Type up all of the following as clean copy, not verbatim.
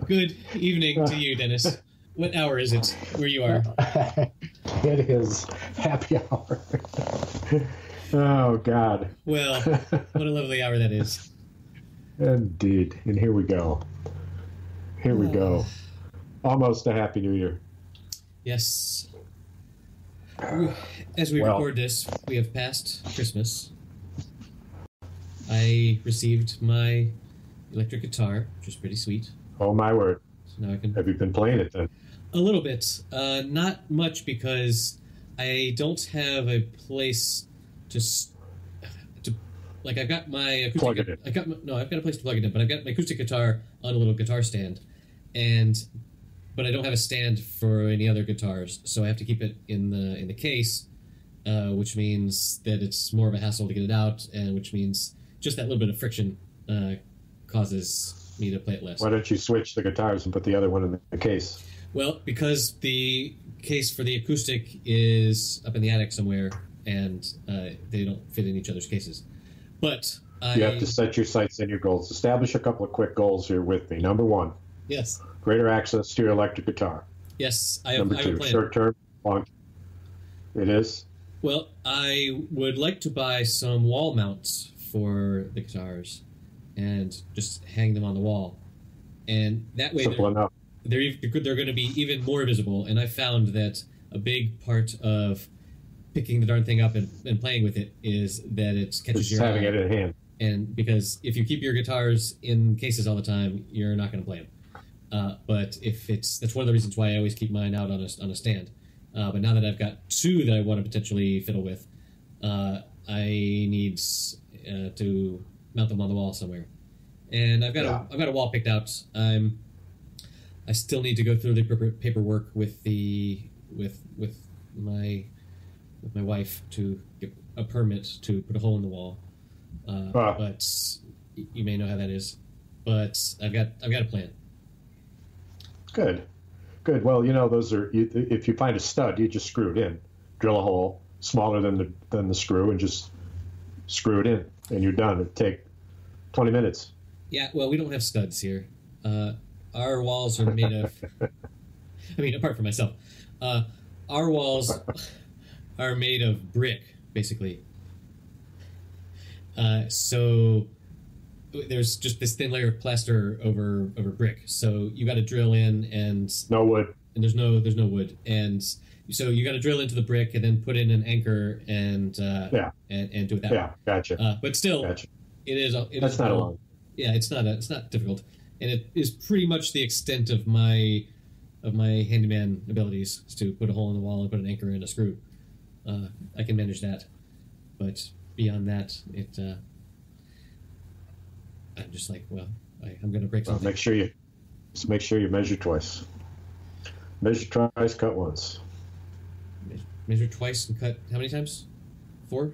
Good evening to you, Dennis. What hour is it where you are? It is happy hour. Oh, God. Well, what a lovely hour that is. Indeed. And here we go. Here we go. Almost a Happy New Year. Yes. As we record this, we have passed Christmas. I received my electric guitar, which is pretty sweet. Oh, my word. So now I can... Have you been playing it then? A little bit. Not much, because I don't have a place to like, I've got my acoustic... Plug it in. I've got a place to plug it in, but I've got my acoustic guitar on a little guitar stand, but I don't have a stand for any other guitars, so I have to keep it in the case, which means that it's more of a hassle to get it out, and which means just that little bit of friction causes me to play it less. Why don't you switch the guitars and put the other one in the case? Well, because the case for the acoustic is up in the attic somewhere, and they don't fit in each other's cases. But you have to set your sights and your goals. Establish a couple of quick goals here with me. Number one. Yes. Greater access to your electric guitar. Yes, I have. Number two. Short term, long. It is. Well, I would like to buy some wall mounts for the guitars, and just hang them on the wall, and that way Simple enough. They're going to be even more visible. And I found that a big part of picking the darn thing up and playing with it is that it catches your eye. Having it in hand. And because if you keep your guitars in cases all the time, you're not going to play them. But that's one of the reasons why I always keep mine out on a stand. But now that I've got two that I want to potentially fiddle with, I need to mount them on the wall somewhere. And I've got a wall picked out. I still need to go through the paperwork with my wife to get a permit to put a hole in the wall. But you may know how that is. But I've got a plan. Good. Well, those are. If you find a stud, you just screw it in, drill a hole smaller than the screw, and just screw it in, and you're done. It'd take 20 minutes. Yeah. Well, we don't have studs here. Our walls are made of. I mean, apart from myself, our walls are made of brick, basically. So there's just this thin layer of plaster over brick. So you got to drill in, and no wood. And there's no wood, and so you got to drill into the brick and then put in an anchor and do it that way. Yeah, gotcha. But still, gotcha. That's not a long. Yeah, it's not difficult, and it is pretty much the extent of my handyman abilities is to put a hole in the wall and put an anchor and a screw. I can manage that, but beyond that, I'm just like, well, I'm going to break something. Make sure you measure twice. Measure twice, cut once. Measure twice and cut how many times? 4?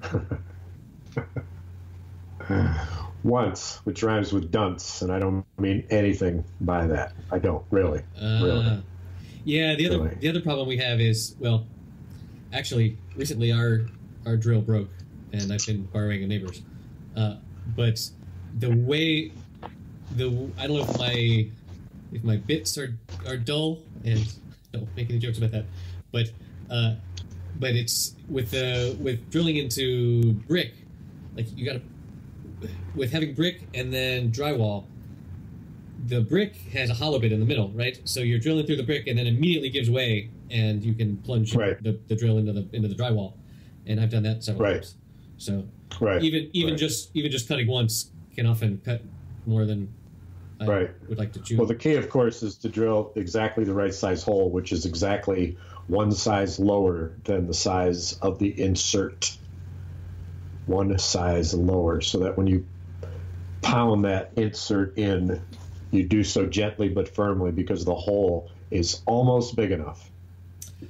Once, which rhymes with dunce, and I don't mean anything by that. I don't really. Really. Yeah, the other problem we have is, well, actually, recently our drill broke, and I've been borrowing a neighbor's. But the way I don't know if my bits are dull, and don't make any jokes about that, but it's with drilling into brick, like you gotta, with having brick and then drywall, the brick has a hollow bit in the middle, right? So you're drilling through the brick and then immediately gives way, and you can plunge the drill into the drywall. And I've done that several times. So even just cutting once can often cut more than I would like to chew. Well, the key, of course, is to drill exactly the right size hole, which is exactly one size lower than the size of the insert. One size lower, so that when you pound that insert in, you do so gently but firmly, because the hole is almost big enough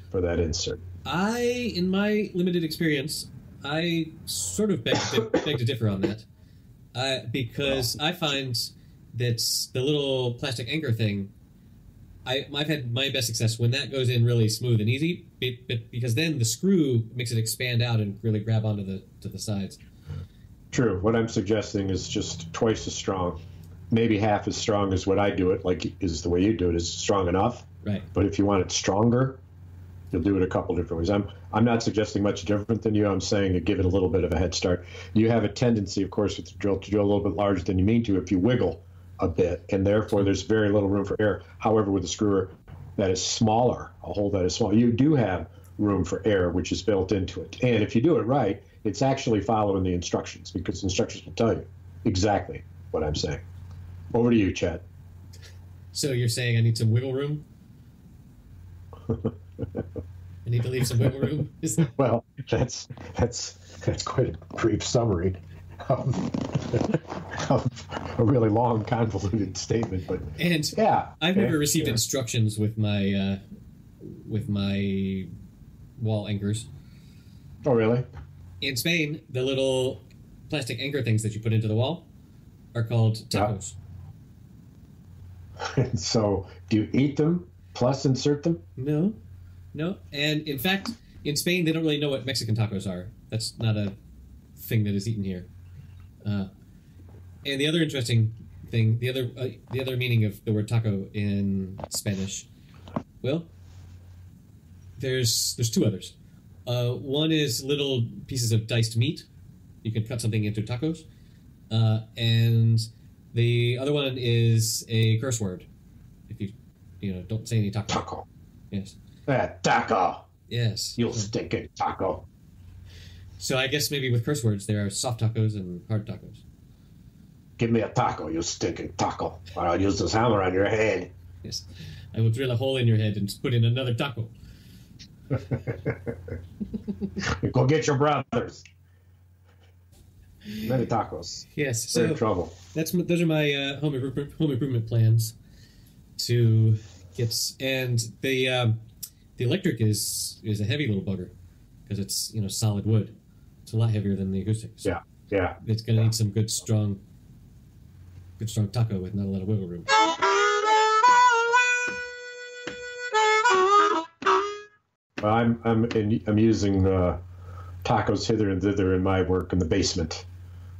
for that insert. In my limited experience, I sort of beg to differ on that, because I find that the little plastic anchor thing, I've had my best success when that goes in really smooth and easy, because then the screw makes it expand out and really grab onto the sides. True. What I'm suggesting is just twice as strong, maybe half as strong as what I do it, like is the way you do it, is strong enough. Right. But if you want it stronger, you'll do it a couple different ways. I'm not suggesting much different than you. I'm saying to give it a little bit of a head start. You have a tendency, of course, with the drill to drill a little bit larger than you mean to if you wiggle a bit, and therefore there's very little room for air. However, with a screwer that is smaller, a hole that is small, you do have room for air, which is built into it. And if you do it right, it's actually following the instructions, because the instructions will tell you exactly what I'm saying. Over to you, Chad. So you're saying I need some wiggle room? I need to leave some wiggle room? Well, that's quite a brief summary of a really long, convoluted statement. But yeah, I've never received instructions with my wall anchors. Oh, really? In Spain, the little plastic anchor things that you put into the wall are called tacos. And so, do you eat them plus insert them? No. And in fact, in Spain, they don't really know what Mexican tacos are. That's not a thing that is eaten here. And the other interesting thing, the other meaning of the word taco in Spanish, well, there's two others. One is little pieces of diced meat. You can cut something into tacos. And the other one is a curse word. If you don't say any taco. Taco. Yes. Taco. Yes. You stinking taco. So I guess maybe with curse words, there are soft tacos and hard tacos. Give me a taco, you stinking taco, or I'll use this hammer on your head. Yes. I will drill a hole in your head and put in another taco. Go get your brothers. Many tacos. Yes. They're in trouble. Those are my home improvement plans to get. And the electric is a heavy little bugger because it's solid wood. It's a lot heavier than the acoustic. So yeah. It's gonna need some good strong taco with not a lot of wiggle room. I'm using tacos hither and thither in my work in the basement.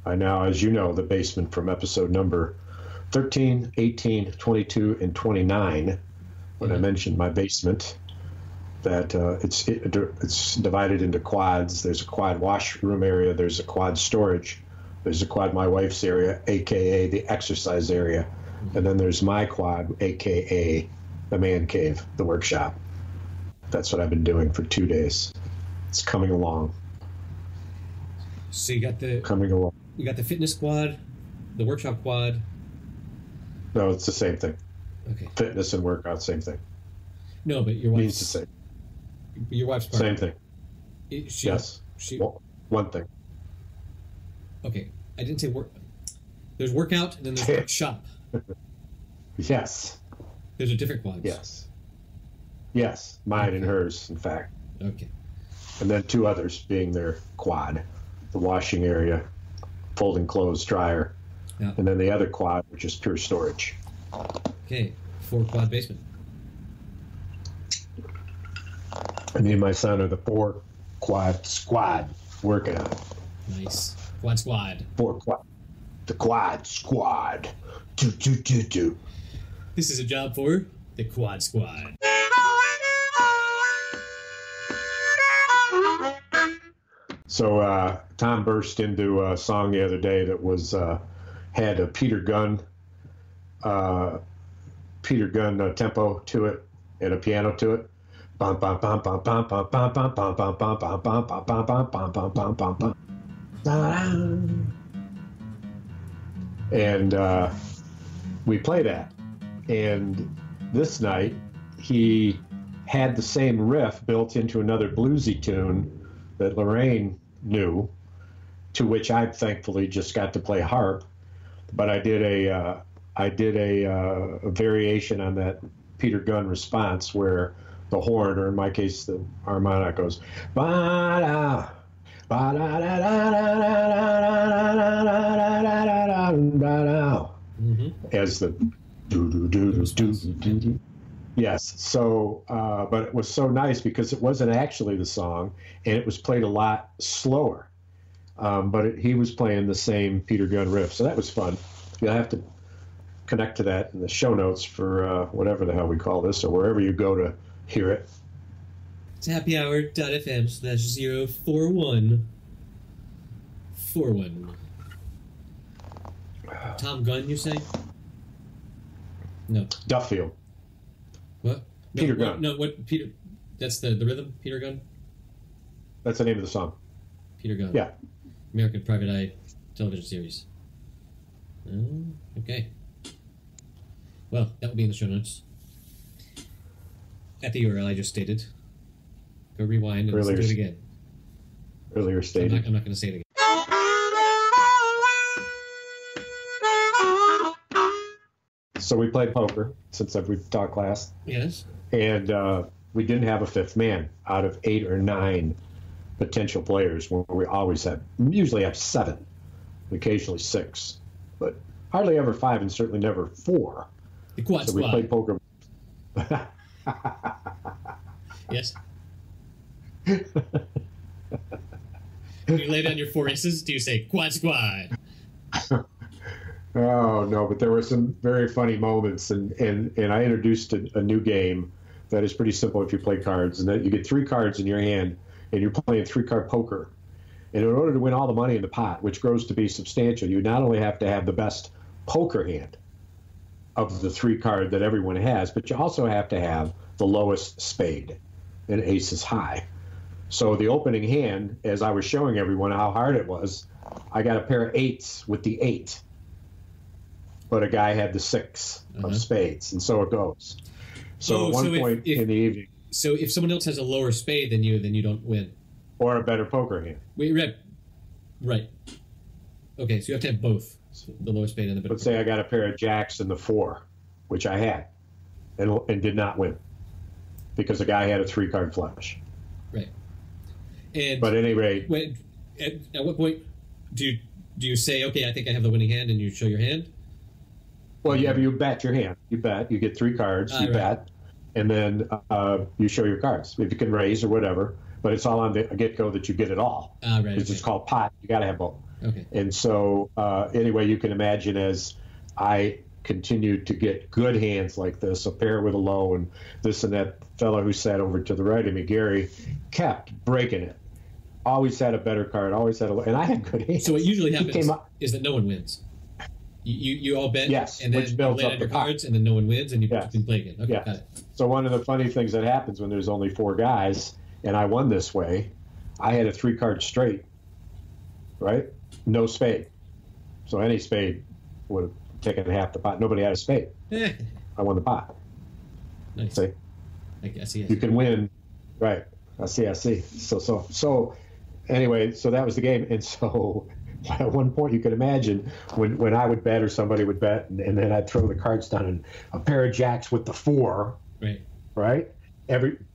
I now, as you know, the basement from episode number 13, 18, 22, and 29, when I mentioned my basement, that it's divided into quads. There's a quad washroom area. There's a quad storage. There's a quad my wife's area, a.k.a. the exercise area. And then there's my quad, a.k.a. the man cave, the workshop. That's what I've been doing for 2 days. It's coming along. So you got the fitness quad, the workshop quad. No, it's the same thing. Okay. Fitness and workout, same thing. No, but your wife's means the same. Your wife's part. Same thing. Yes. One thing. Okay, I didn't say work. There's workout, and then there's workshop. Yes. There's a different quads. Yes, mine and hers, in fact. Okay. And then two others being their quad, the washing area, folding clothes, dryer, and then the other quad, which is pure storage. Okay, 4 quad basement. And me and my son are the 4 quad squad working on it. Nice. Quad squad. 4 quad. The quad squad. Do. This is a job for the quad squad. So Tom burst into a song the other day that was had a Peter Gunn tempo to it and a piano to it. Bum bum bum bum bum bum bum bum bum bum bum bum bum bum bum bum bum bum bum bum. And we play that. And this night he had the same riff built into another bluesy tune that Lorraine knew, to which I thankfully just got to play harp. But I did a variation on that Peter Gunn response where the horn, or in my case the harmonic, goes ba-da, ba-da-da-da-da-da-da-da-da-da-da-da-da, as the do-do-do-do-do-do-do. Yes. So, but it was so nice because it wasn't actually the song, and it was played a lot slower. He was playing the same Peter Gunn riff, so that was fun. You'll have to connect to that in the show notes for whatever the hell we call this, or wherever you go to hear it. It's happyhour.fm/04141. Tom Gunn, you say? No. Duffield. What? No, Peter Gunn. No, what Peter? That's the rhythm. Peter Gunn. That's the name of the song. Peter Gunn. Yeah. American Private Eye television series. Okay. Well, that will be in the show notes. At the URL I just stated. Go rewind and listen to it again. Earlier stated. I'm not going to say it again. So we played poker since we've talked last. Yes. And we didn't have a fifth man out of 8 or 9 potential players. When we usually have 7, occasionally 6, but hardly ever 5, and certainly never 4. The quad so squad. We played poker. Yes. Do you lay down your 4 aces? Do you say quad squad? Oh no, but there were some very funny moments, and I introduced a new game that is pretty simple if you play cards, and that you get 3 cards in your hand, and you're playing 3-card poker. And in order to win all the money in the pot, which grows to be substantial, you not only have to have the best poker hand of the 3 card that everyone has, but you also have to have the lowest spade, and ace is high. So the opening hand, as I was showing everyone how hard it was, I got a pair of 8s with the 8. But a guy had the 6 of spades, and so it goes. So at one point in the evening... So if someone else has a lower spade than you don't win. Or a better poker hand. Wait, right. Okay, so you have to have both, the lower spade and the better Let's say I got a pair of jacks and the 4, which I had, and did not win, because the guy had a 3-card flush. Right. But at any rate... At what point do you say, okay, I think I have the winning hand, and you show your hand? Well, you bet your hand. You bet. You get 3 cards. You bet. And then you show your cards. If you can raise or whatever. But it's all on the get-go that you get it all. Right. It's just called pot. You got to have both. Okay. And so anyway, you can imagine as I continued to get good hands like this, a pair with a low and this and that fellow who sat over to the right of me, Gary, kept breaking it. Always had a better card. Always had and I had good hands. So what usually happens is that no one wins. You all bet, yes, and then which you builds lay up down the your pot. cards, and then no one wins, and you can play again. Okay, got it. So one of the funny things that happens when there's only 4 guys, and I won this way, I had a 3-card straight, right? No spade. So any spade would have taken half the pot. Nobody had a spade. I won the pot. Nice. See? I see. You can win, right? I see. So anyway, so that was the game, and so. At one point, you could imagine when I would bet or somebody would bet, and then I'd throw the cards down, and a pair of jacks with the 4, right?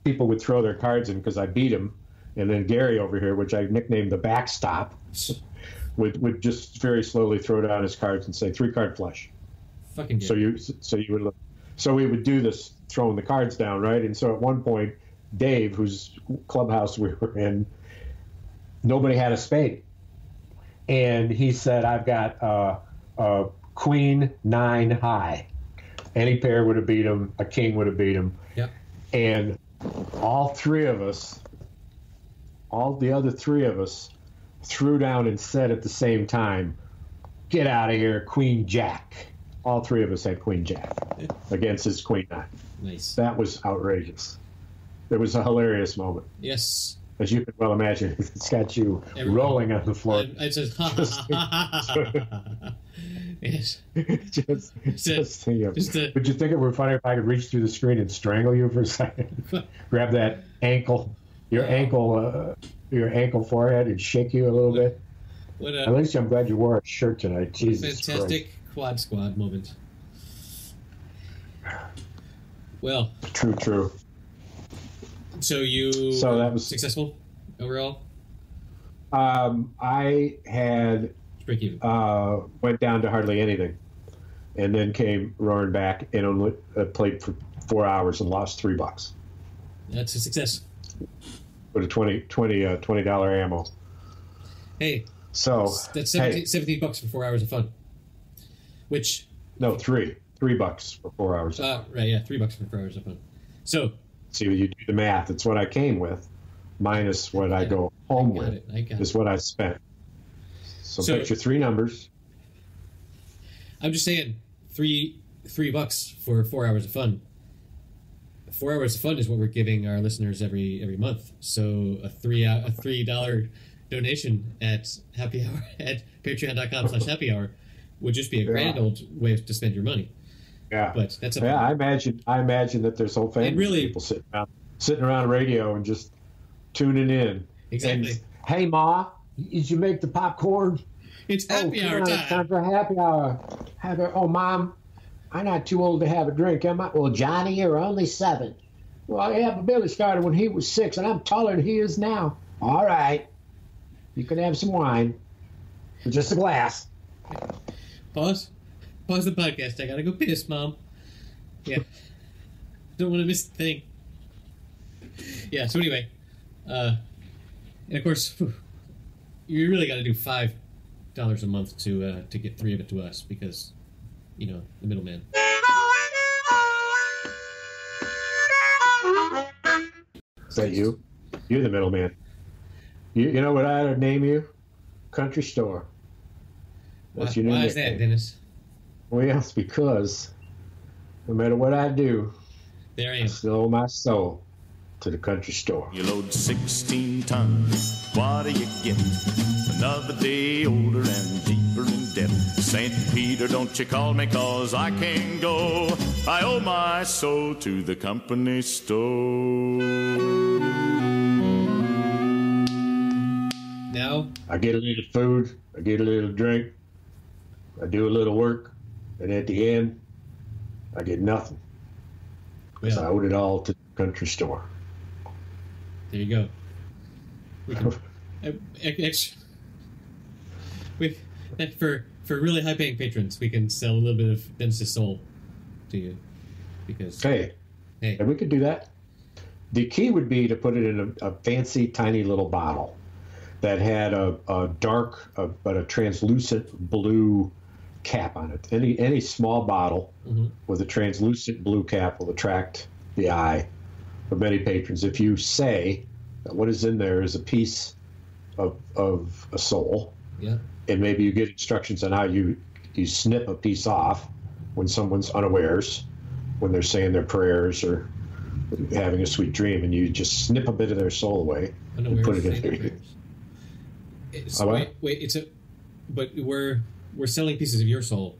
People would throw their cards in because I beat them, and then Gary over here, which I nicknamed the backstop, would just very slowly throw down his cards and say 3-card flush. Fucking good. So we would do this throwing the cards down, right? And so at one point, Dave, whose clubhouse we were in, nobody had a spade. And he said, I've got a queen 9 high. Any pair would have beat him. A king would have beat him. Yep. And all the other 3 of us threw down and said at the same time, get out of here, queen jack. All 3 of us had queen jack against his queen 9. Nice. That was outrageous. It was a hilarious moment. Yes. As you can well imagine, it's got you rolling on the floor. It says, ha, ha, ha, ha, ha. Yes. Would you think it would funny if I could reach through the screen and strangle you for a second? Grab that ankle, your ankle forehead, and shake you a little bit? At least I'm glad you wore a shirt tonight. Jesus fantastic Christ. quad squad moment. Well. True. So that was successful overall? I had break even. Went down to hardly anything, and then came roaring back and only played for 4 hours and lost $3. That's a success. With a $20 ammo. Hey, So that's 17 bucks for 4 hours of fun. Which no, $3 for 4 hours. Right, yeah, $3 for 4 hours of fun. So see, you do the math. It's what I came with, minus what I go home with. Is what I spent. So picture 3 numbers. I'm just saying, $3 for 4 hours of fun. 4 hours of fun is what we're giving our listeners every month. So a $3 donation at happy hour at patreon.com/happy hour would just be a grand old way to spend your money. Yeah, but that's I imagine that there's whole family of people sitting around radio and just tuning in. Exactly. And, hey, Ma, did you make the popcorn? It's happy hour time. It's time for happy hour. Oh, Mom, I'm not too old to have a drink, am I? Well, Johnny, you're only 7. Well, yeah, but Billy started when he was 6, and I'm taller than he is now. All right. You can have some wine. Just a glass. Pause the podcast. I gotta go piss, Mom. Yeah. Don't want to miss the thing. Yeah, so anyway. And of course, you really gotta do $5 a month to get 3 of it to us because, you know, the middleman. Is that you? You're the middleman. You know what I would name you? Country Store. That's your new nickname. Why is that, Dennis? Well, it's because no matter what I do, I still owe my soul to the country store. You load 16 tons, what do you get? Another day older and deeper in debt. St. Peter, don't you call me, 'cause I can't go. I owe my soul to the company store. Now I get a little food, I get a little drink, I do a little work, and at the end, I get nothing. Because I owed it all to the country store. There you go. We can, for really high-paying patrons, we can sell a little bit of Dennis's soul to you. Because hey, we could do that. The key would be to put it in a fancy, tiny little bottle that had a dark but a translucent blue cap on it. Any small bottle with a translucent blue cap will attract the eye of many patrons. If you say that what is in there is a piece of a soul, and maybe you get instructions on how you snip a piece off when someone's unawares, when they're saying their prayers or having a sweet dream, and you just snip a bit of their soul away and put it in there. But we're selling pieces of your soul.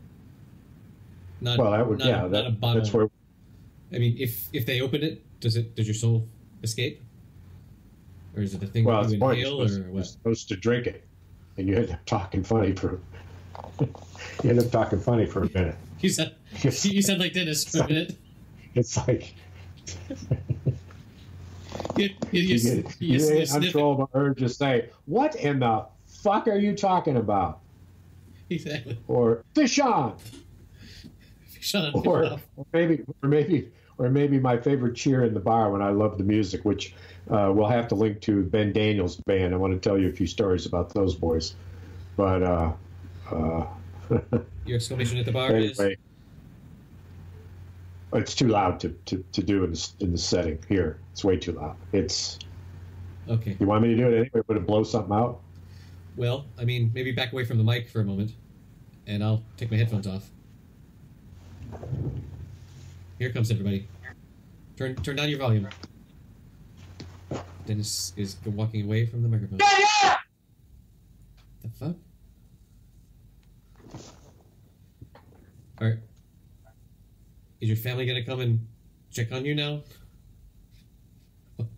Not a bottle. That's where. I mean, if they open it, does your soul escape, or is it a thing that you inhale, or what? You're supposed to drink it, and you end up talking funny for. You end up talking funny for a minute. You sound like Dennis for a minute. It's like. You get uncontrollable urge to say, "What in the fuck are you talking about?" Exactly. Or fish on. Fish on. Or maybe my favorite cheer in the bar when I love the music, which we'll have to link to Ben Daniels' band. I want to tell you a few stories about those boys. But your exclamation at the bar anyway, is. It's too loud to do in the setting here. It's way too loud. It's okay. You want me to do it anyway? Would it blow something out? Well, I mean, maybe back away from the mic for a moment, and I'll take my headphones off. Here comes everybody. Turn down your volume. Dennis is walking away from the microphone. Yeah! The fuck? All right. Is your family gonna come and check on you now?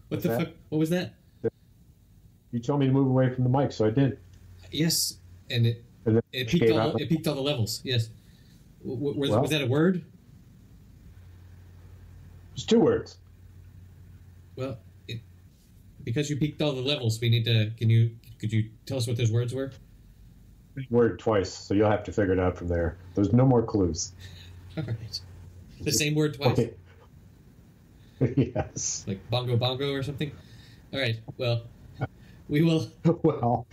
What the fuck? What was that? You told me to move away from the mic, so I did. Yes, and it peaked all the levels. Yes. Was that a word? It's 2 words. Well, because you peaked all the levels, we need to. Could you tell us what those words were? Word twice, so you'll have to figure it out from there. There's no more clues. All right. The same word twice? Okay. Yes. Like bongo bongo or something? All right. Well, we will. Well,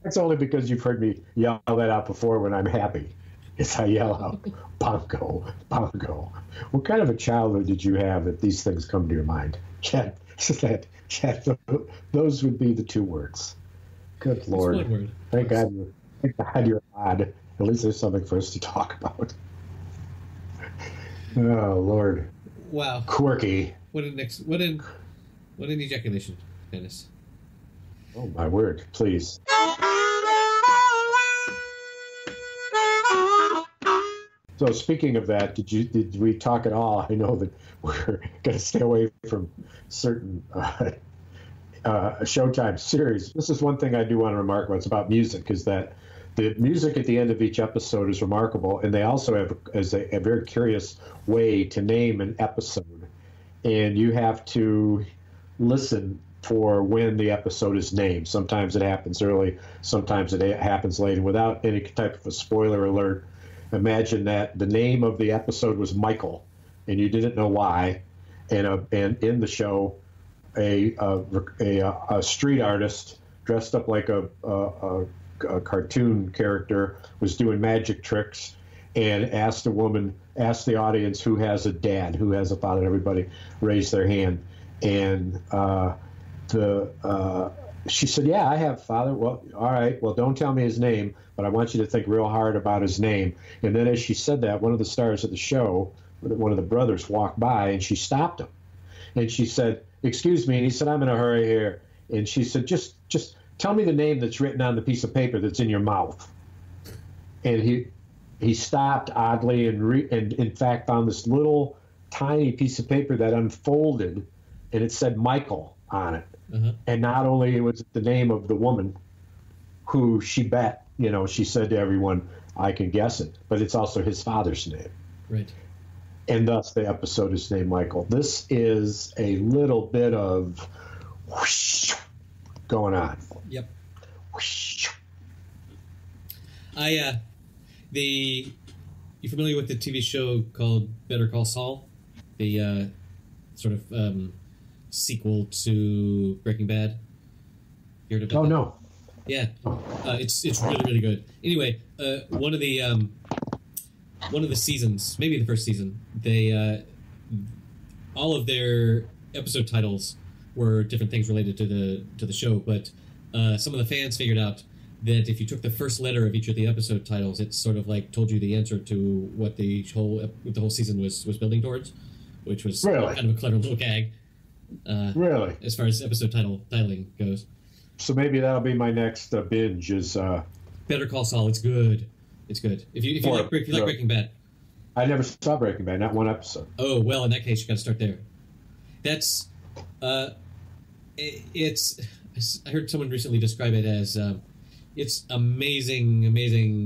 That's only because you've heard me yell that out before when I'm happy. Yes, I yell out, bongo, bongo. What kind of a childhood did you have that these things come to your mind? Chad, those would be the two words. Good Lord. One word. Thank God you're odd. At least there's something for us to talk about. Oh, Lord. Wow. Quirky. What an ejaculation, Dennis. Oh, my word. Please. So speaking of that, did we talk at all? I know that we're going to stay away from certain Showtime series. This is one thing I do want to remark about. It's about music, is that the music at the end of each episode is remarkable, and they also have a very curious way to name an episode. And you have to listen for when the episode is named. Sometimes it happens early, sometimes it happens late. And without any type of a spoiler alert, imagine that the name of the episode was Michael, and you didn't know why. And in the show, a street artist dressed up like a cartoon character was doing magic tricks, and asked the audience who has a dad, who has a father. Everybody raised their hand, and she said, "Yeah, I have a father." Well, all right. Well, don't tell me his name, but I want you to think real hard about his name. And then as she said that, one of the stars of the show, one of the brothers, walked by, and she stopped him. And she said, "Excuse me." And he said, "I'm in a hurry here." And she said, just tell me the name that's written on the piece of paper that's in your mouth. And he stopped oddly and in fact found this little tiny piece of paper that unfolded, and it said Michael on it. Uh-huh. And not only was it the name of the woman who she bet, she said to everyone, "I can guess it," but it's also his father's name. Right. And thus the episode is named Michael. This is a little bit of whoosh going on. Yep. Whoosh. You familiar with the TV show called Better Call Saul? The sort of sequel to Breaking Bad. You heard about that? No. Yeah, it's really, really good. Anyway, one of the seasons, maybe the first season, they all of their episode titles were different things related to the show, but some of the fans figured out that if you took the first letter of each of the episode titles, it sort of like told you the answer to what the whole season was building towards, which was really kind of a clever little gag. Really, as far as episode titling goes. So maybe that'll be my next binge. Is Better Call Saul. It's good. It's good. If you like Breaking Bad. I never saw Breaking Bad. Not one episode. Oh well, in that case, you got to start there. That's it's. I heard someone recently describe it as it's amazing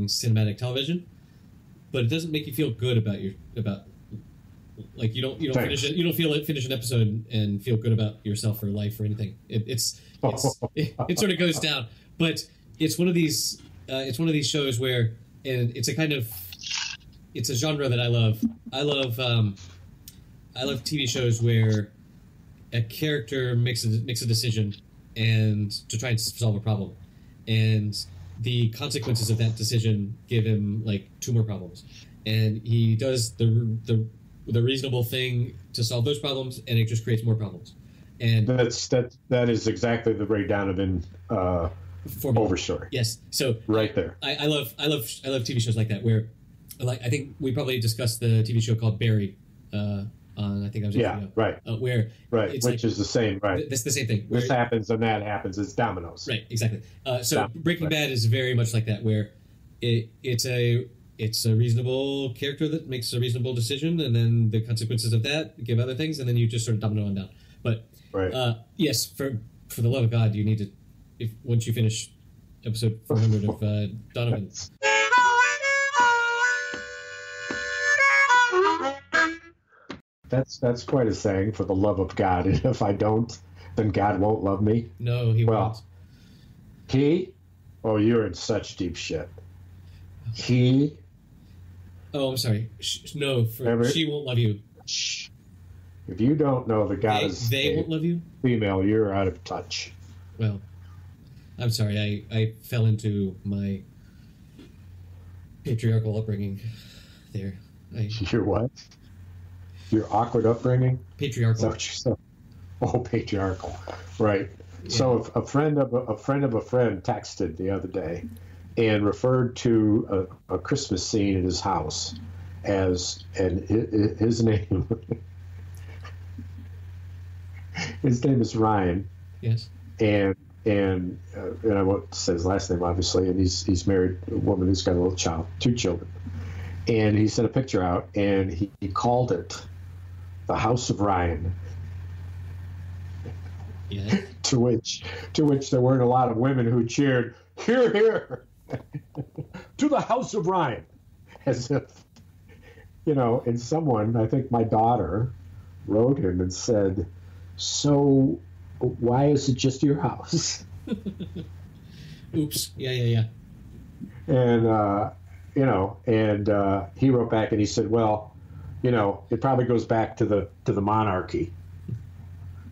cinematic television, but it doesn't make you feel good about like you don't finish it. You don't finish an episode and feel good about yourself or life or anything. It sort of goes down, but it's one of these shows where, and it's a genre that I love. I love TV shows where a character makes a decision and to try and solve a problem, and the consequences of that decision give him like 2 more problems, and he does the reasonable thing to solve those problems, and it just creates more problems. And that is exactly the breakdown of Overstory. Yes. So right there. I love TV shows like that where, like, I think we probably discussed the TV show called Barry on, I think I was right where which like, is the same, right? That's the same thing. This happens and that happens. It's dominoes. Right. Exactly. So Breaking Bad is very much like that, where it's a reasonable character that makes a reasonable decision, and then the consequences of that give other things, and then you just sort of domino on down. But yes, for the love of God, you need to, once you finish episode 400 of Donovan. That's quite a saying, for the love of God. And if I don't, then God won't love me. No, he won't. Oh, you're in such deep shit. Oh, I'm sorry. No, she won't love you. If you don't know that God is they won't love you? Female, you're out of touch. Well, I'm sorry. I fell into my patriarchal upbringing there. Your what? Your awkward upbringing? Patriarchal. Is that what you said? Oh, patriarchal. Right. Yeah. So a friend of a friend texted the other day and referred to a Christmas scene in his house as, and his name is Ryan. Yes. And I won't say his last name, obviously, and he's married a woman who's got a little child, 2 children. And he sent a picture out, and he called it the House of Ryan. Yeah. To which there weren't a lot of women who cheered, "Hear, hear," to the House of Ryan, as if, and someone, I think my daughter, wrote him and said, "So why is it just your house?" Oops. Yeah. And he wrote back and he said, "Well, it probably goes back to the monarchy,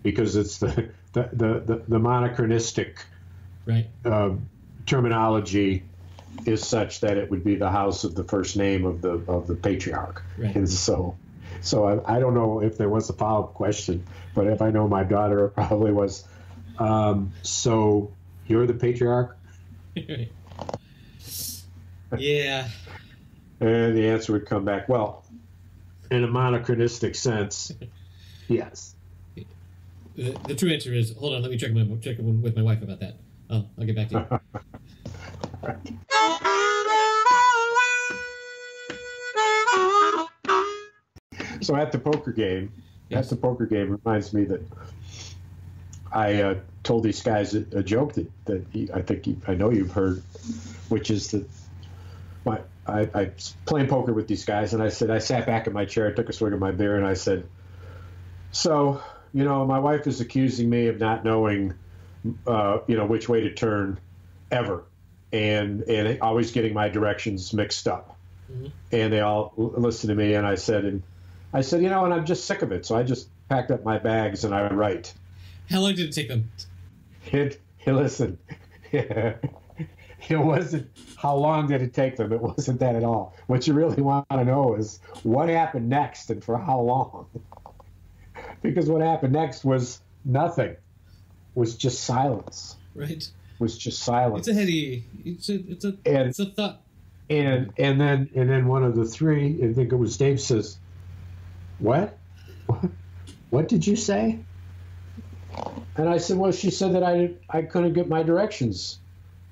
because it's the monochronistic right terminology is such that it would be the house of the first name of the patriarch." Right. And so I don't know if there was a follow-up question, but if I know my daughter, it probably was, so you're the patriarch? Yeah. And the answer would come back, well, in a monochronistic sense, yes. The true answer is, hold on, let me check with my wife about that. I'll get back to you. So at the poker game, reminds me that I told these guys a joke that I know you've heard, which is that I was playing poker with these guys, and I sat back in my chair, took a swig of my beer, and I said, "So, my wife is accusing me of not knowing, which way to turn ever, and always getting my directions mixed up." Mm-hmm. And they all listened to me, and I said, and I'm just sick of it, so I just packed up my bags and I write. How long did it take them? Listen, it wasn't how long did it take them. It wasn't that at all. What you really want to know is what happened next and for how long. Because what happened next was nothing. Was just silence. Right. Was just silence. It's a heady. It's a thought. And then one of the three, I think it was Dave, says, "What? What did you say?" And I said, "Well, she said that I couldn't get my directions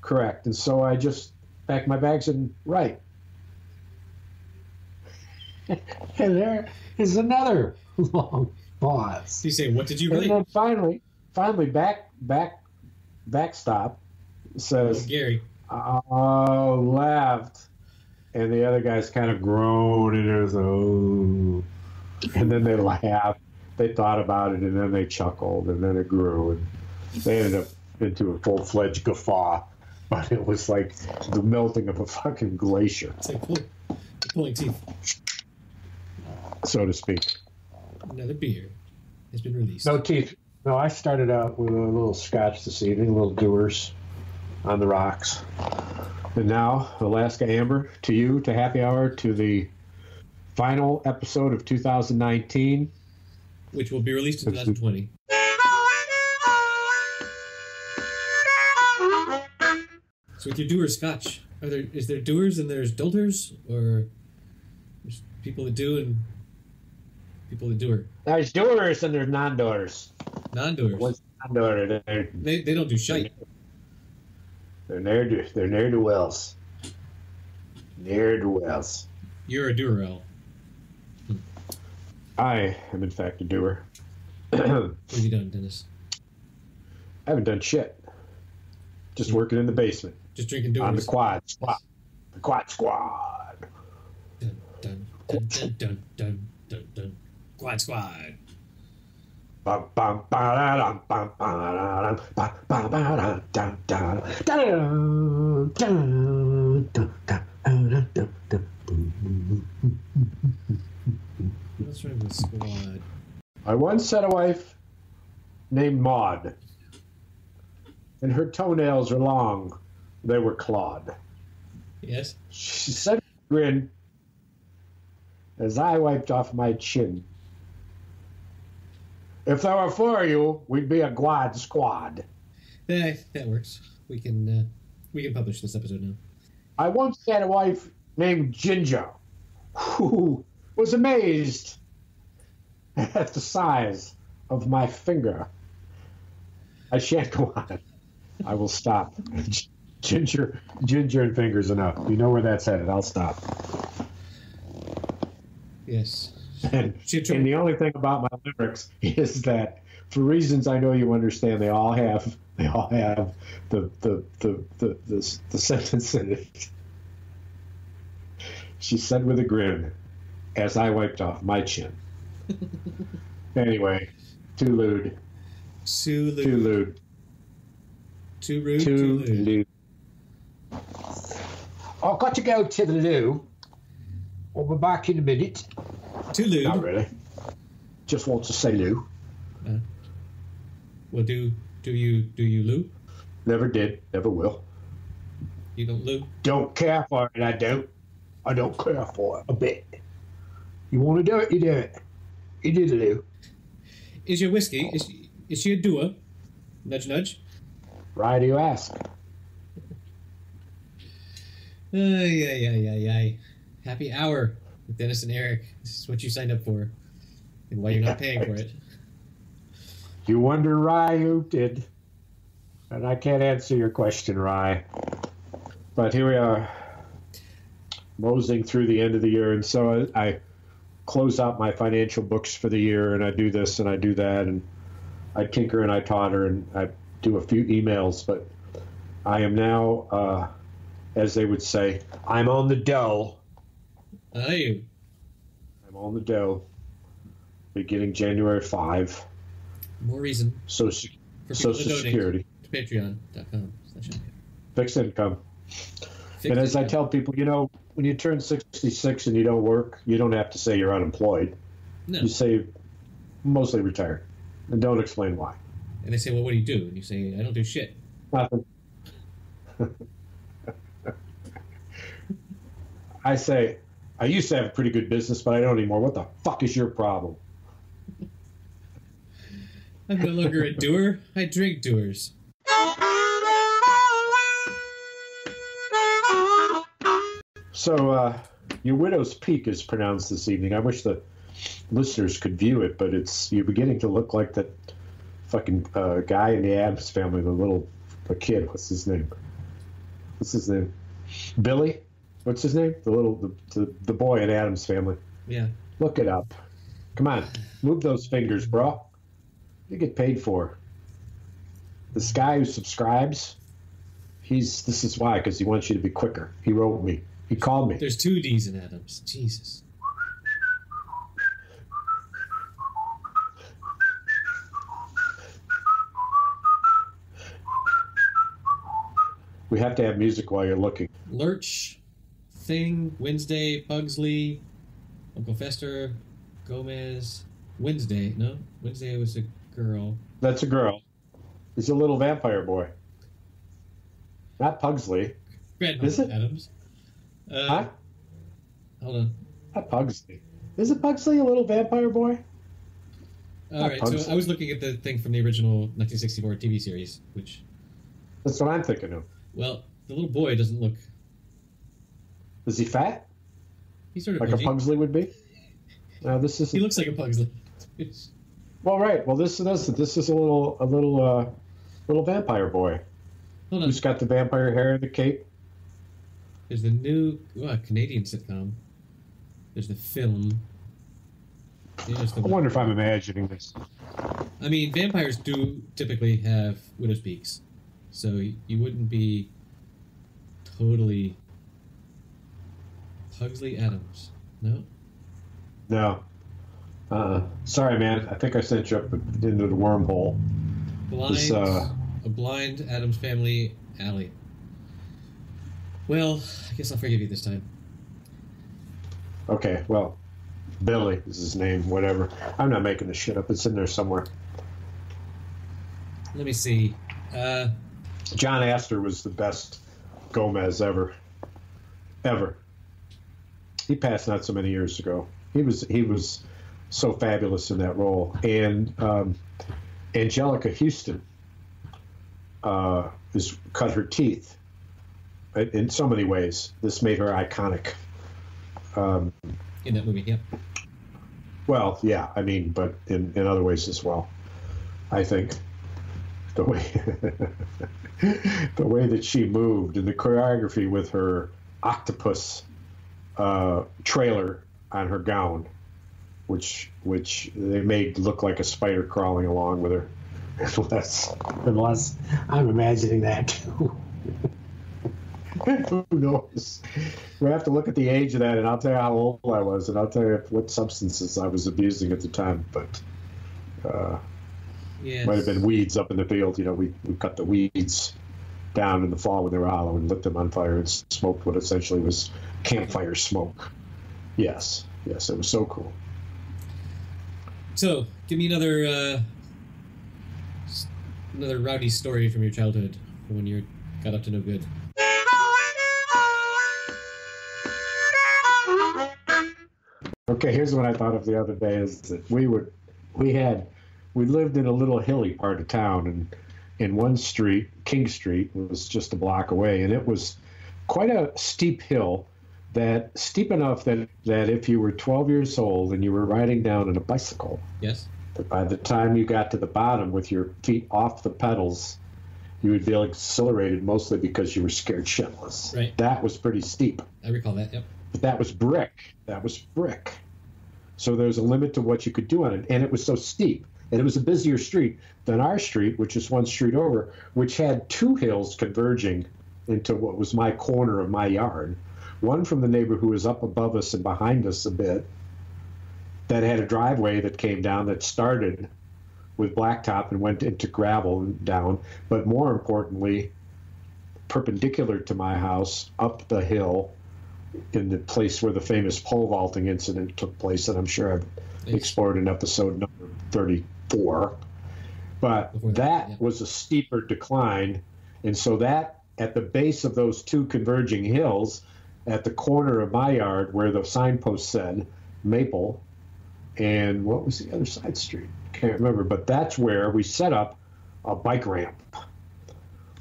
correct, and so I just packed my bags and write." And there is another long pause. You say, "What did you write?" And then finally, backstop says, "Gary." Laughed, and the other guys kind of groaned, and there's and then they laughed. They thought about it, and then they chuckled, and then it grew, and they ended up into a full-fledged guffaw. But it was like the melting of a fucking glacier. It's like pulling teeth, so to speak. Another beer has been released. No teeth. No, I started out with a little scotch this evening, a little Dewar's on the rocks. And now, Alaska Amber, to you, to Happy Hour, to the final episode of 2019. Which will be released in 2020. So with your Dewar Scotch, is there doers and there's dolters, or there's people that do and people that doer? There's doers and there's non-doers. Non-doers. What's non-doer? They don't do shite. They're ne'er-do-wells. Ne'er-do-wells. You're a doer-el. I am, in fact, a doer. What have you done, Dennis? I haven't done shit. Just working in the basement. Just drinking doers. On the quad squad. The quad squad. Dun, dun, dun, dun, dun, dun, dun, dun. Quad squad. Bum, bum, ba-da-dum, bum, ba-da-dum, bum, ba-da-dum, dum, dum, da-da-dum, dum, dum, dum, dum, dum. What's wrong with squad? I once had a wife named Maud. and her toenails are long. They were clawed. Yes? She said with a grin as I wiped off my chin. If there were four of you, we'd be a quad squad. That works. We can publish this episode now. I once had a wife named Ginger who was amazed at the size of my finger. I shan't go on. I will stop. Ginger and fingers enough. You know where that's headed. I'll stop. Yes. And the only thing about my lyrics is that, for reasons I know you understand, they all have the sentence in it. She said with a grin, as I wiped off my chin. Anyway, too lewd. Too lewd. Too lewd. Too rude. Too lewd. I've got to go to the loo. I'll be back in a minute. Too lewd. Not really. Just want to say loo. Well, do you loo? Never did. Never will. You don't loo? Don't care for it. I don't. I don't care for it a bit. You want to do it? You do it. You do the loo. Is your whiskey? Is she a doer? Nudge, nudge. Why do you ask? Yeah. Happy hour with Dennis and Eric. This is what you signed up for, and why you're not paying for it. You wonder, Rye, who did? And I can't answer your question, Rye. But here we are, moseying through the end of the year, and so I close out my financial books for the year, and I do this and I do that, and I tinker and I totter, and I do a few emails, but I am now, as they would say, I'm on the dough. Are you? I'm on the dough, beginning January 5. More reason Social Security. To patreon.com/. Fixed income. And as I tell people, when you turn 66 and you don't work, you don't have to say you're unemployed. No. You say mostly retired. And don't explain why. And they say, well, what do you do? And you say, I don't do shit. Nothing. I say, I used to have a pretty good business, but I don't anymore. What the fuck is your problem? I'm no longer a doer. I drink doers. So, your Widow's Peak is pronounced this evening. I wish the listeners could view it, but you're beginning to look like that fucking guy in the Addams Family, the kid. What's his name? Billy? What's his name? The boy in Addams Family. Yeah. Look it up. Come on. Move those fingers, bro. You get paid for. This guy who subscribes, this is why, because he wants you to be quicker. He wrote me. He called me. There's 2 D's in Addams. Jesus. We have to have music while you're looking. Lurch, Thing, Wednesday, Pugsley, Uncle Fester, Gomez. Wednesday was a girl. That's a girl. He's a little vampire boy. Not Pugsley. Is it? Addams. Huh? Hold on. Not Pugsley. Is it Pugsley, a little vampire boy? All right, so I was looking at the thing from the original 1964 TV series, which... That's what I'm thinking of. Well, the little boy doesn't look... Is he fat? He's sort of like edgy. A Pugsley would be? This is. He looks like a Pugsley. Well, right. Well, this is a little vampire boy. Hold on. Who's got the vampire hair and the cape? There's the new Canadian sitcom. There's the film. I wonder if I'm imagining this. I mean, vampires do typically have widow's peaks, so you wouldn't be totally Pugsley Addams. No? No. Sorry, man. I think I sent you up into the wormhole. A blind Addams Family alley. Well, I guess I'll forgive you this time. Okay, well, Billy is his name, whatever. I'm not making this shit up. It's in there somewhere. Let me see. John Astor was the best Gomez ever. He passed not so many years ago. He was so fabulous in that role. And Angelica Houston has cut her teeth in so many ways. This made her iconic. In that movie, yeah. Well, yeah, I mean, but in other ways as well. I think the way the way that she moved and the choreography with her octopus trailer on her gown, which they made look like a spider crawling along with her. Unless I'm imagining that too. Who knows? We have to look at the age of that, and I'll tell you how old I was, and I'll tell you what substances I was abusing at the time. But yes. Might have been weeds up in the field. You know, we cut the weeds down in the fall when they were hollow and lit them on fire and smoked what essentially was campfire smoke. Yes, it was so cool. So, give me another rowdy story from your childhood, from when you got up to no good. Okay, here's what I thought of the other day is that we lived in a little hilly part of town, and in one street, King Street, was just a block away, and it was quite a steep hill, that steep enough that if you were 12 years old and you were riding down on a bicycle, yes, that by the time you got to the bottom with your feet off the pedals, you would feel exhilarated, mostly because you were scared shitless. Right. That was pretty steep. I recall that, yep. But that was brick. So there's a limit to what you could do on it. And it was so steep. And it was a busier street than our street, which is one street over, which had two hills converging into what was my corner of my yard. One from the neighbor who was up above us and behind us a bit, that had a driveway that came down that started with blacktop and went into gravel and down. But more importantly, perpendicular to my house, up the hill, in the place where the famous pole vaulting incident took place, and I'm sure I've explored in episode number 34. But that was a steeper decline, and so that at the base of those two converging hills, at the corner of my yard where the signpost said Maple, and what was the other side street? Can't remember, but that's where we set up a bike ramp,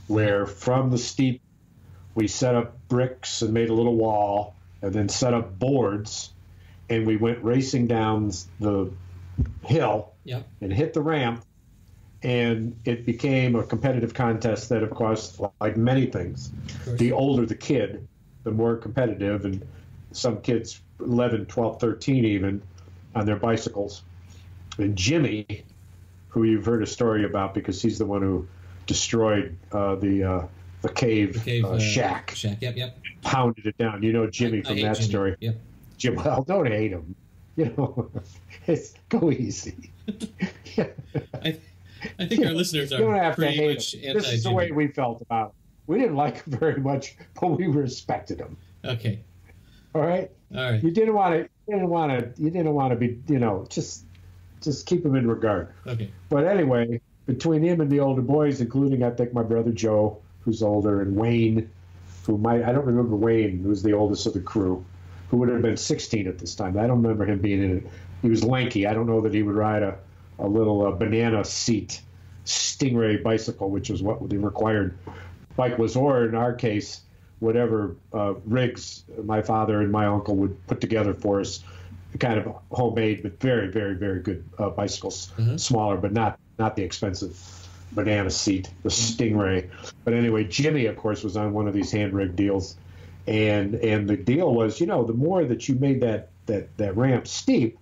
where from the steep we set up bricks and made a little wall and then set up boards, and we went racing down the hill and hit the ramp, and it became a competitive contest that, of course, like many things, the older the kid, the more competitive, and some kids 11, 12, 13 even on their bicycles. And Jimmy, who you've heard a story about because he's the one who destroyed the cave shack. Yep. Pounded it down. You know Jimmy from that Jimmy. story. Yep. Jim, well, don't hate him. You know, go easy. I think our listeners are pretty much anti-Jimmy. This is the way we felt about it. We didn't like him very much, but we respected him. Okay. All right. You didn't want to be, just keep him in regard. Okay. But anyway, between him and the older boys, including I think my brother Joe, who's older, and Wayne, I don't remember Wayne, who was the oldest of the crew, who would have been 16 at this time. I don't remember him being in it. He was lanky. I don't know that he would ride a little banana seat Stingray bicycle, which was what the required bike was, or in our case, whatever rigs my father and my uncle would put together for us, kind of homemade, but very, very, very good bicycles, smaller, but not the expensive banana seat, the Stingray. But anyway, Jimmy, of course, was on one of these hand-rigged deals, and the deal was, the more that you made that ramp steep,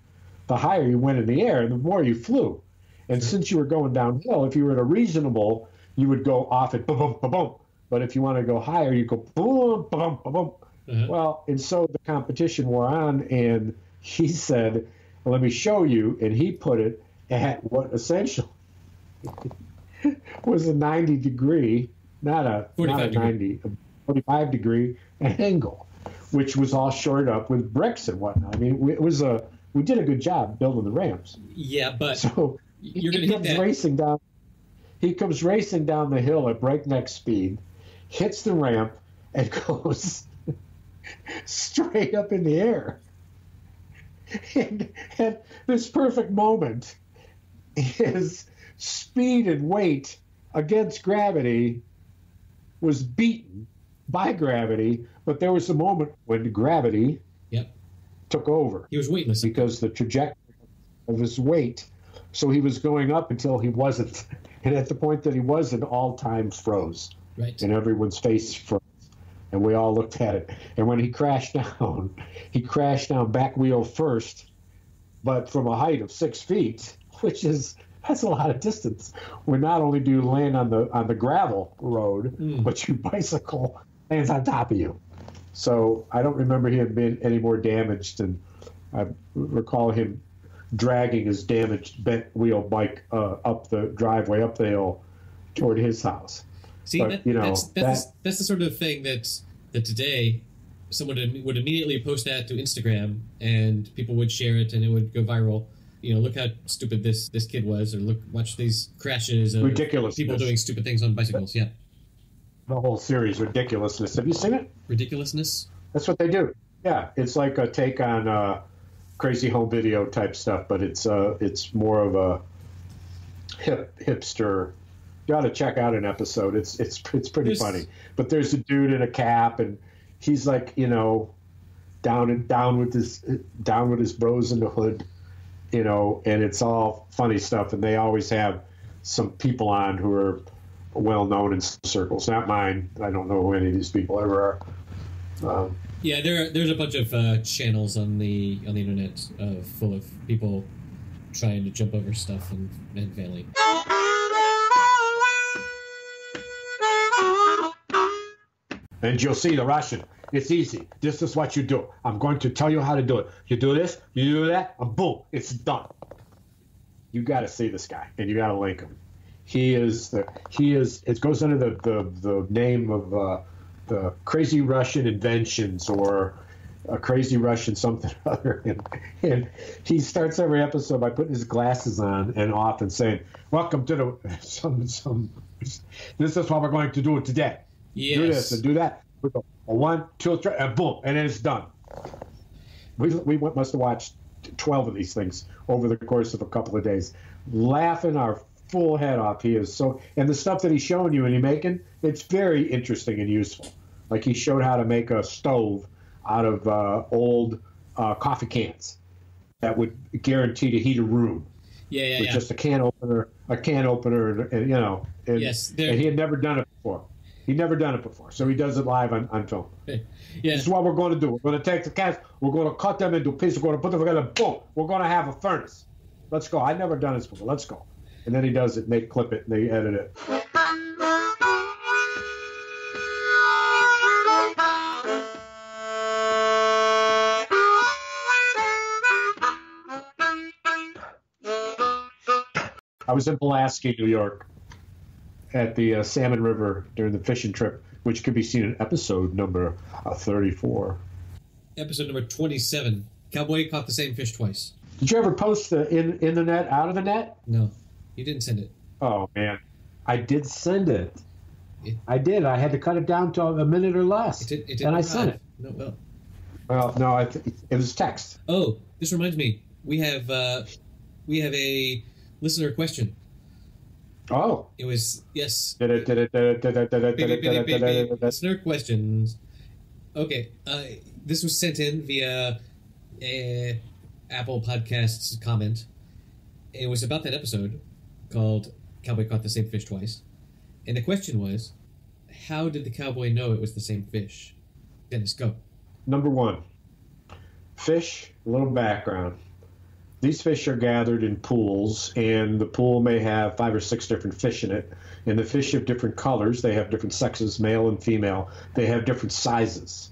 the higher you went in the air, and the more you flew. And since you were going downhill, if you were at a reasonable, you would go off at boom, boom, boom. But if you want to go higher, you go boom, boom, boom, boom. Well, and so the competition wore on, and he said, well, let me show you. And he put it at what essentially was a 90-degree, not a 45-degree angle, which was all shored up with bricks and whatnot. I mean, we did a good job building the ramps. Yeah, but so you're going to hit that racing down. He comes racing down the hill at breakneck speed, hits the ramp, and goes straight up in the air. And this perfect moment, his speed and weight against gravity was beaten by gravity, but there was a moment when gravity took over. He was weightless. Because the trajectory of his weight, so he was going up until he wasn't. And at the point that he wasn't, all time froze. Right. And everyone's face froze. And we all looked at it. And when he crashed down back wheel first, but from a height of 6 feet, that's a lot of distance. Where not only do you land on the gravel road, but your bicycle lands on top of you. So I don't remember him being any more damaged, and I recall him dragging his damaged bent wheel bike up the driveway, up the hill, toward his house. See, but, that's the sort of thing that today someone would immediately post that to Instagram, and people would share it, and it would go viral. Look how stupid this kid was, or watch these crashes of ridiculous people doing stupid things on bicycles. Yeah. The whole series, Ridiculousness. Have you seen it? Ridiculousness? That's what they do. Yeah, it's like a take on crazy home video type stuff, but it's more of a hipster. You ought to check out an episode. It's pretty funny. But there's a dude in a cap, and he's like, down with his bros in the hood, and it's all funny stuff. And they always have some people on who are well known in circles. Not mine. I don't know who any of these people ever are. Yeah, there's a bunch of channels on the internet full of people trying to jump over stuff and failing. And you'll see the Russian. It's easy. This is what you do. I'm going to tell you how to do it. You do this, you do that, and boom, it's done. You got to see this guy, and you got to link him. It goes under the name of the Crazy Russian Inventions, or a Crazy Russian something or other. And he starts every episode by putting his glasses on and off and saying, "Welcome to the this is what we're going to do today. Yes. Do this and do that. We go 1, 2, 3, and boom, and then it's done." We must have watched 12 of these things over the course of a couple of days, laughing our full head off. He is so, and the stuff that he's showing you and he's making, it's very interesting and useful. Like he showed how to make a stove out of old coffee cans that would guarantee to heat a room. Yeah. With just a can opener, and yes, and he had never done it before. He'd never done it before, so he does it live on film. Yeah. This is what we're going to do. We're going to take the cans, we're going to cut them into pieces, we're going to put them together, boom, we're going to have a furnace. Let's go. I've never done this before. Let's go. And then he does it, and they clip it, and they edit it. I was in Pulaski, New York, at the Salmon River during the fishing trip, which could be seen in episode number 34. Episode number 27. Cowboy caught the same fish twice. Did you ever post the in the net, out of the net? No, you didn't send it. Oh, man. I did send it. I did. I had to cut it down to a minute or less. It didn't and I arrive. sent it. No, Well, no, it was text. Oh, this reminds me. We have a listener question. Oh. It was, yes. Listener Listener questions. Okay. This was sent in via Apple Podcasts comment. It was about that episode called Cowboy Caught the Same Fish Twice. And the question was, how did the cowboy know it was the same fish? Dennis, go. Number one, fish, a little background. These fish are gathered in pools, and the pool may have 5 or 6 different fish in it. And the fish have different colors. They have different sexes, male and female. They have different sizes.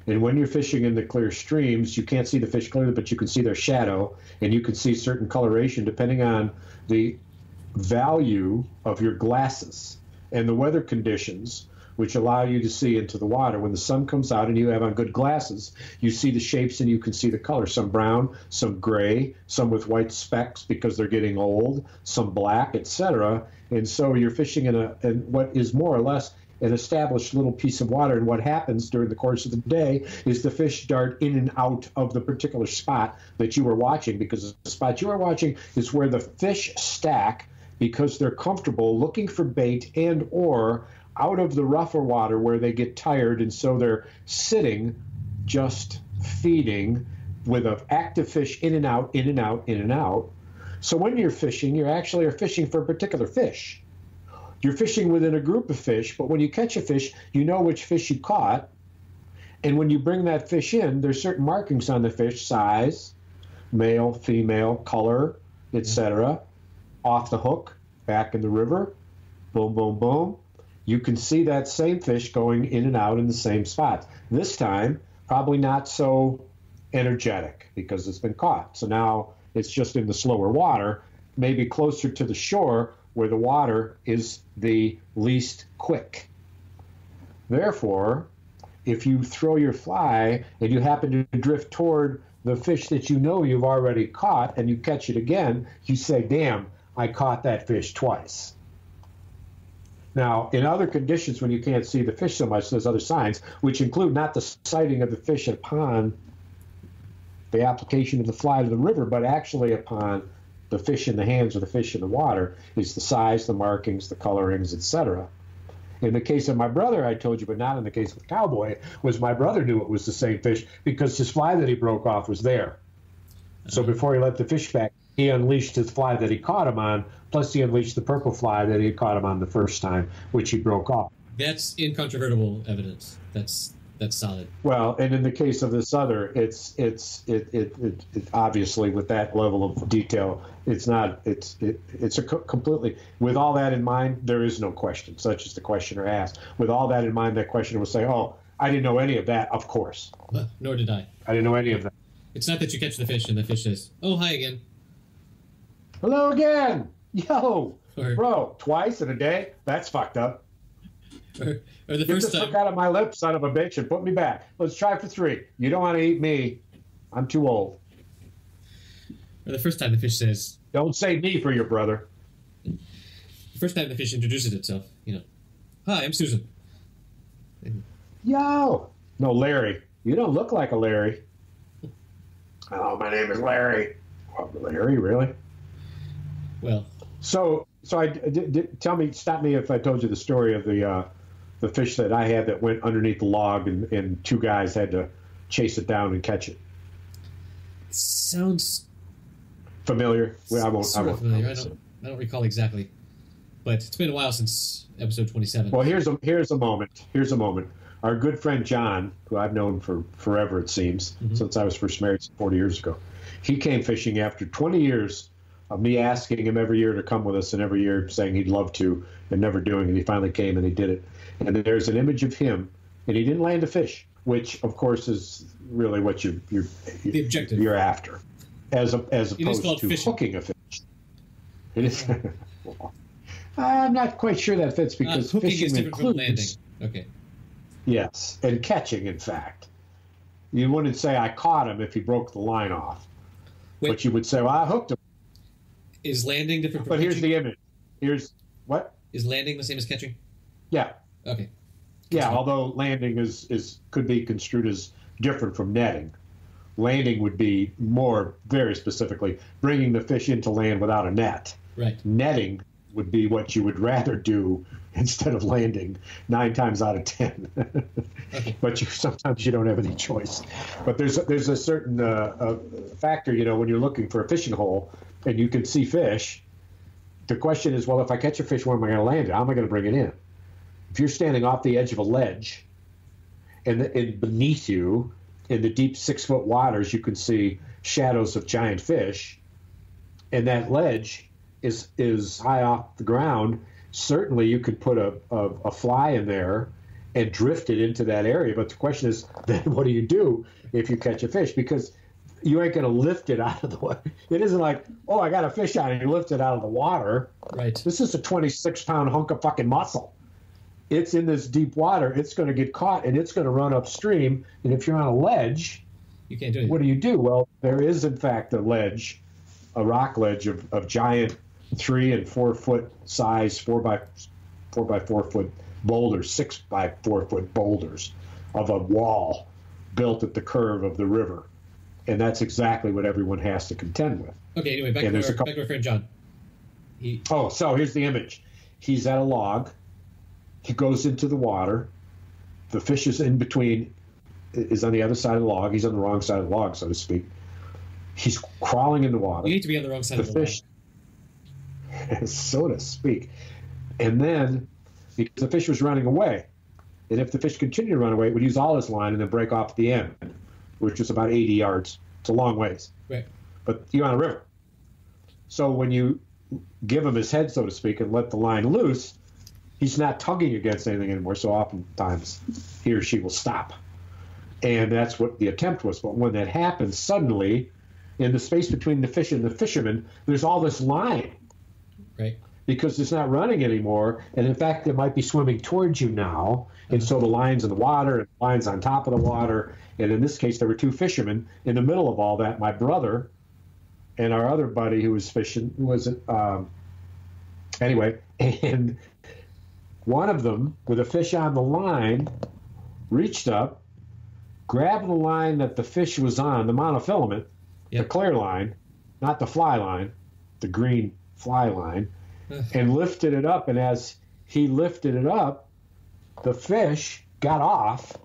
And when you're fishing in the clear streams, you can't see the fish clearly, but you can see their shadow, and you can see certain coloration depending on the value of your glasses and the weather conditions which allow you to see into the water. When the sun comes out and you have on good glasses, you see the shapes and you can see the colors. Some brown, some gray, some with white specks because they're getting old, some black, etc. And so you're fishing in what is more or less an established little piece of water. And what happens during the course of the day is the fish dart in and out of the particular spot that you are watching, because the spot you are watching is where the fish stack because they're comfortable looking for bait and or out of the rougher water where they get tired, and so they're sitting just feeding with an active fish in and out, in and out, in and out. So when you're fishing, you actually are fishing for a particular fish. You're fishing within a group of fish, but when you catch a fish, you know which fish you caught, and when you bring that fish in, there's certain markings on the fish: size, male, female, color, etc. Off the hook, back in the river, boom, boom, boom. You can see that same fish going in and out in the same spots. This time, probably not so energetic because it's been caught. So now it's just in the slower water, maybe closer to the shore where the water is the least quick. Therefore, if you throw your fly and you happen to drift toward the fish that you know you've already caught and you catch it again, you say, damn, I caught that fish twice. Now, in other conditions, when you can't see the fish so much, there's other signs, which include not the sighting of the fish upon the application of the fly to the river, but actually upon the fish in the hands or the fish in the water, is the size, the markings, the colorings, etc. In the case of my brother, I told you, but not in the case of the cowboy, was my brother knew it was the same fish because his fly that he broke off was there. So before he let the fish back, he unleashed his fly that he caught him on, plus he unleashed the purple fly that he had caught him on the first time, which he broke off. That's incontrovertible evidence. That's solid. Well, and in the case of this other, it's obviously with that level of detail, it's a completely, with all that in mind, there is no question, such as the questioner asked. With all that in mind, that questioner will say, oh, I didn't know any of that, of course. Nor did I. I didn't know any of that. It's not that you catch the fish and the fish says, oh, hi again. Hello again. Yo. Bro, twice in a day? That's fucked up. Or the Get first this time. hook out of my lip, son of a bitch, and put me back. Let's try for 3. You don't want to eat me. I'm too old. Or the first time the fish says... Don't say me for your brother. The first time the fish introduces itself, hi, I'm Susan. Yo. No, Larry. You don't look like a Larry. Oh, my name is Larry. Well, Larry, really? Well... So stop me if I told you the story of the fish that I had that went underneath the log and 2 guys had to chase it down and catch it. Sounds familiar. Well, I won't. Familiar. I don't recall exactly, but it's been a while since episode 27. Well, here's a moment. Here's a moment. Our good friend John, who I've known for forever, it seems, since I was first married 40 years ago, he came fishing after 20 years of me asking him every year to come with us, and every year saying he'd love to and never doing it. He finally came and he did it. And there's an image of him, and he didn't land a fish, which of course is really what you're the objective you're after, as opposed to fishing. hooking a fish. It is. I'm not quite sure that fits because hooking fishing is different from landing. Okay. Yes, and catching, in fact. You wouldn't say I caught him if he broke the line off, but you would say, well, I hooked him. Is landing different from But here's catching? the image. Here's what? Is landing the same as catching? Yeah. Okay. Yeah, although landing could be construed as different from netting. Landing would be more, very specifically, bringing the fish into land without a net. Right. Netting would be what you would rather do instead of landing 9 times out of 10. Okay. But sometimes you don't have any choice. But there's a certain factor, when you're looking for a fishing hole and you can see fish, the question is, well, if I catch a fish, where am I going to land it? How am I going to bring it in? If you're standing off the edge of a ledge and beneath you in the deep 6-foot waters, you can see shadows of giant fish, and that ledge is high off the ground, certainly you could put a fly in there and drift it into that area. But the question is, then what do you do if you catch a fish? Because you ain't going to lift it out of the water. It isn't like, oh, I got a fish on it, and you lift it out of the water. Right. This is a 26-pound hunk of fucking muscle. it's in this deep water. It's going to get caught, and it's going to run upstream. And if you're on a ledge, you can't do it. What do? Well, there is, in fact, a ledge, a rock ledge of giant 3 and 4 foot size, 4 by 4 foot boulders, 6 by 4 foot boulders of a wall built at the curve of the river. And that's exactly what everyone has to contend with. Okay, anyway, back to our friend John. So here's the image. He's at a log. He goes into the water. The fish is in between, is on the other side of the log. He's on the wrong side of the log, so to speak. He's crawling in the water. You need to be on the wrong side of the fish, log. So to speak. And then, because the fish was running away, and if the fish continued to run away, it would use all his line and then break off at the end, which is about 80 yards. It's a long ways. Right. But you're on a river. So when you give him his head, so to speak, and let the line loose, he's not tugging against anything anymore. So oftentimes he or she will stop. And that's what the attempt was. But when that happens, suddenly, in the space between the fish and the fisherman, there's all this line. Right. Because it's not running anymore. And in fact, it might be swimming towards you now. And so the line's in the water, and the line's on top of the water. And in this case, there were 2 fishermen. In the middle of all that, my brother and our other buddy who was fishing anyway, and one of them, with a fish on the line, reached up, grabbed the line that the fish was on, the monofilament, the clear line, not the fly line, the green fly line, and lifted it up. And as he lifted it up, the fish got off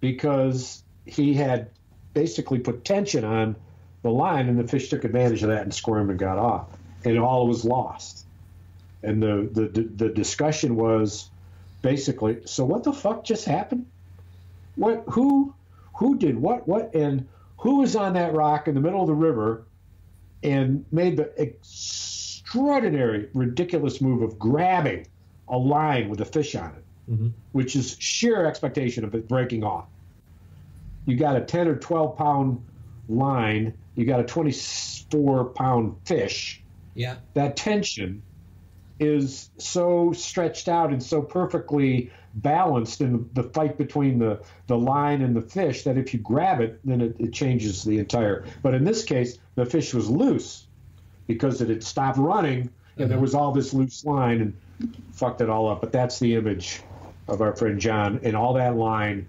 because he had basically put tension on the line, and the fish took advantage of that and squirmed and got off, and all was lost. And the discussion was basically, so what the fuck just happened? Who did what, and who was on that rock in the middle of the river and made the extraordinary, ridiculous move of grabbing a line with a fish on it, which is sheer expectation of it breaking off. You got a 10 or 12 pound line, you got a 24 pound fish. Yeah. That tension is so stretched out and so perfectly balanced in the fight between the line and the fish that if you grab it, then it changes the entire. But in this case, the fish was loose because it had stopped running, and there was all this loose line and fucked it all up. But that's the image of our friend John, and all that line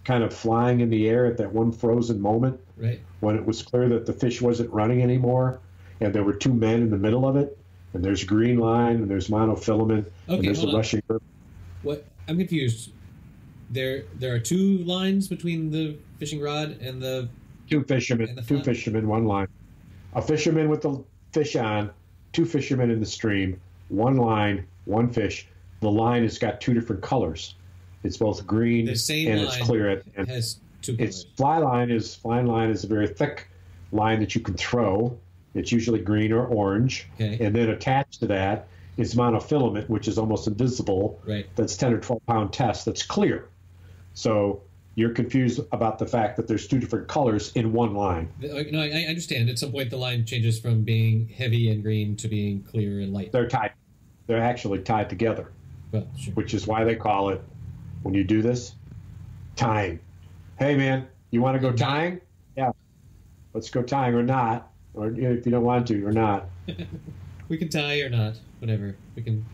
kind of flying in the air at that one frozen moment, right, when it was clear that the fish wasn't running anymore, and there were 2 men in the middle of it, and there's green line, and there's monofilament, and there's the rushing river. What? I'm confused. There are 2 lines between the fishing rod and the 2 fishermen. And 2 fishermen, 1 line. A fisherman with the fish on, 2 fishermen in the stream, 1 line, 1 fish. The line has got 2 different colors. It's both green and it's clear. And has 2 colors. Fly line is a very thick line that you can throw. It's usually green or orange. Okay. And then attached to that is monofilament, which is almost invisible. Right. That's 10 or 12 pound test. That's clear. So you're confused about the fact that there's 2 different colors in 1 line. No, I understand. At some point, the line changes from being heavy and green to being clear and light. They're tied. They're actually tied together. Well, sure. Which is why they call it, when you do this, tying. Hey, man, you want to go tying? Yeah. Let's go tying or not. Or if you don't want to, or not. We can tie or not. Whatever. We can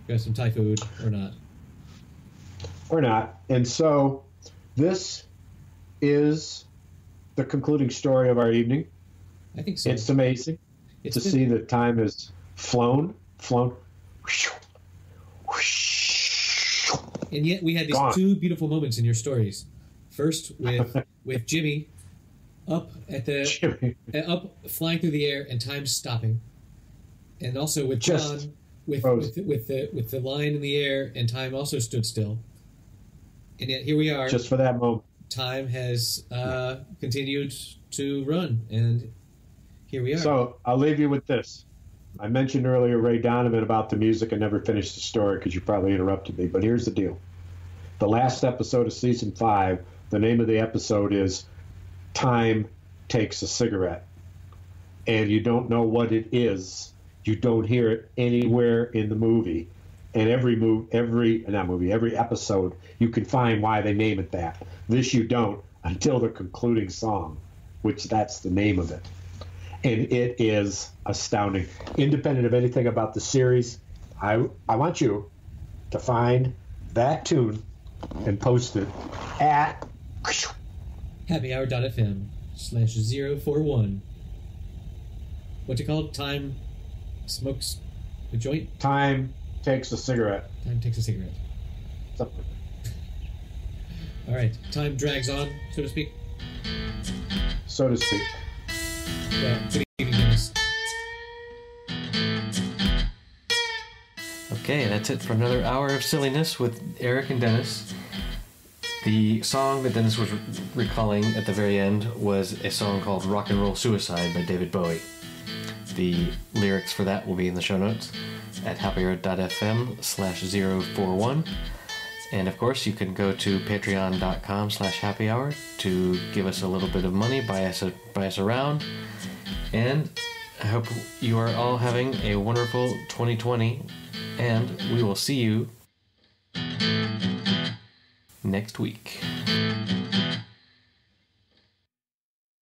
grab some Thai food or not. Or not. And so this is the concluding story of our evening. I think so. It's amazing to see that time has flown. And yet we had these 2 beautiful moments in your stories. First with Jimmy up up flying through the air and time stopping, and also with John with the line in the air and time also stood still. And yet here we are. Just for that moment, time has continued to run, and here we are. So I'll leave you with this. I mentioned earlier Ray Donovan about the music. I never finished the story because you probably interrupted me. But here's the deal. The last episode of season 5, the name of the episode is Time Takes a Cigarette. And you don't know what it is. You don't hear it anywhere in the movie. And every episode, you can find why they name it that. This you don't until the concluding song, which that's the name of it. And it is astounding. Independent of anything about the series, I want you to find that tune and post it at happyhour.fm/041. What's it called? Time smokes a joint? Time takes a cigarette. Time takes a cigarette. Something. All right. Time drags on, so to speak. So to speak. Well, good evening, Dennis. Okay, that's it for another hour of silliness with Eric and Dennis. The song that Dennis was recalling at the very end was a song called Rock and Roll Suicide by David Bowie. The lyrics for that will be in the show notes at happyhour.fm/041. And of course, you can go to patreon.com/happyhour to give us a little bit of money, buy us around. And I hope you are all having a wonderful 2020, and we will see you next week.